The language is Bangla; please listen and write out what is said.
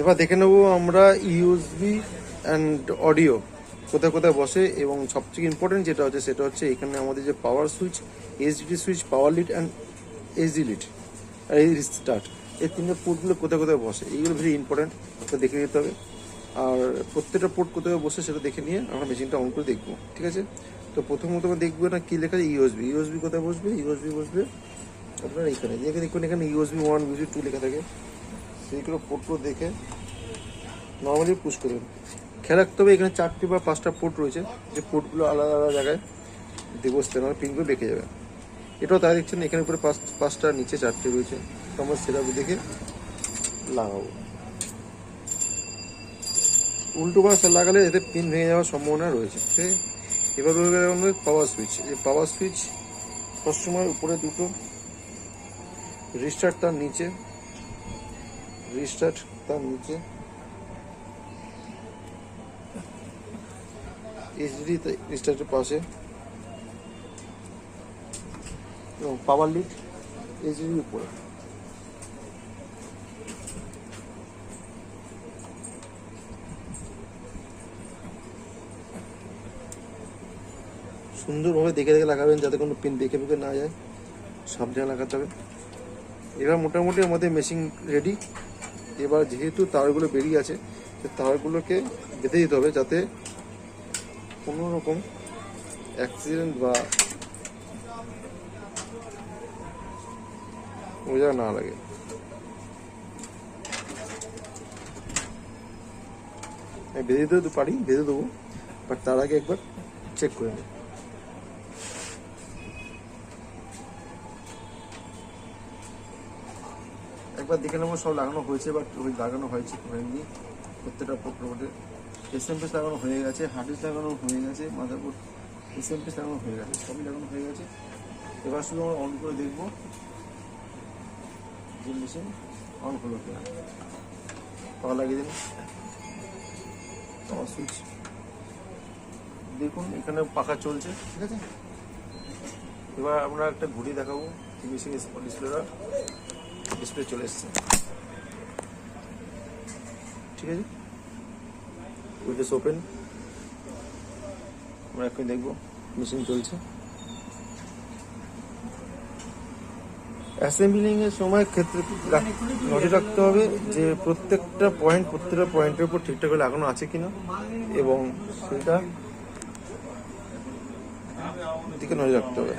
এবার দেখে নেবো আমরা ইউএসবি অ্যান্ড অডিও কোথায় কোথায় বসে, এবং সবথেকে ইম্পর্টেন্ট যেটা হচ্ছে সেটা হচ্ছে এখানে আমাদের যে power switch, HD switch, power lead and HD lead আর এই স্টার্ট, এই তিনটে পোর্টগুলো কোথায় কোথায় বসে এইগুলো ভেরি ইম্পর্টেন্ট, তো দেখে নিতে হবে। আর প্রত্যেকটা পোর্ট কোথায় বসে সেটা দেখে নিয়ে আমরা মেশিনটা অন করে দেখবো, ঠিক আছে। তো প্রথমত দেখবো না কি লেখা আছে, ইউএসবি। ইউএসবি কোথায় বসবে? ইউএসবি বসবে আপনার এইখানে, দেখুন এখানে ইউএসবি 1 ইউএসবি 2 লেখা থাকে, সেইগুলো পোর্টগুলো দেখে নর্মালি পুশ করবেন। খেয়াল রাখতে হবে এখানে 4টে বা 5টা পোর্ট রয়েছে, যে পোর্টগুলো আলাদা আলাদা জায়গায় দিয়ে বসতে না, পিনগুলো বেঁকে যাবে। এটাও তাই দেখছেন, এখানে উপরে 5টা, নিচে 4টে রয়েছে। তো আমরা সেটা দেখে লাগাবো। উল্টো পাশে লাগালে এতে পিন ভেঙে যাওয়ার সম্ভাবনা রয়েছে, ঠিক আছে। এবার রয়ে গেল আমাদের পাওয়ার সুইচ। এই পাওয়ার সুইচ সবসময় উপরে দুটো, রিস্টার্ট তার নিচে, রিস্টার্ট তার নিচে, এইচডি রিস্টার্টের পাশে, এবং পাওয়ার লিড এইচডির উপরে। সুন্দরভাবে দেখে দেখে লাগাবেন যাতে কোনো পিন বেঁকে বেঁকে না যায়, সাবধানে লাগাতে হবে। এবার মোটামুটি আমাদের মেশিন রেডি। এবার যেহেতু তারগুলো বেরিয়ে আছে, সে তারগুলোকে বেঁধে দিতে হবে যাতে কোনো রকম অ্যাক্সিডেন্ট বা মজা না লাগে। আমি বেঁধে দিতে পারি, বেঁধে দেবো, বাট তার আগে একবার চেক করে নিই। একবার দেখে নেবো সব লাগানো হয়েছে, বাট ওই লাগানো হয়েছে হয়নি। প্রত্যেকটা পোর্টে এসএমপিএস লাগানো হয়ে গেছে, হার্ড ডিস্ক লাগানো হয়ে গেছে, মাদারবোর্ড এসএমপিএস লাগানো হয়ে গেছে, সবই লাগানো হয়ে গেছে। এবার শুধু আমরা অন করে দেখবো যে মেশিন অন হলো কিনা। পাওয়ার লাগিয়ে দিন, পাওয়ার সুইচ দেখুন এখানে পাখা চলছে, ঠিক আছে। এবার আমরা একটা ঘুড়ি দেখাবো, মেশিন ডিসপ্লে চলে এসছে, ঠিক আছে। উইন্ডোজ ওপেন, আমরা এখন দেখবো মেশিন চলছে। অ্যাসেম্বলিং এর সময় ক্ষেত্রে নজর রাখতে হবে যে প্রত্যেকটা পয়েন্টের উপর ঠিকঠাক করে লাগানো আছে কিনা, এবং সেটা দিকে নজর রাখতে হবে।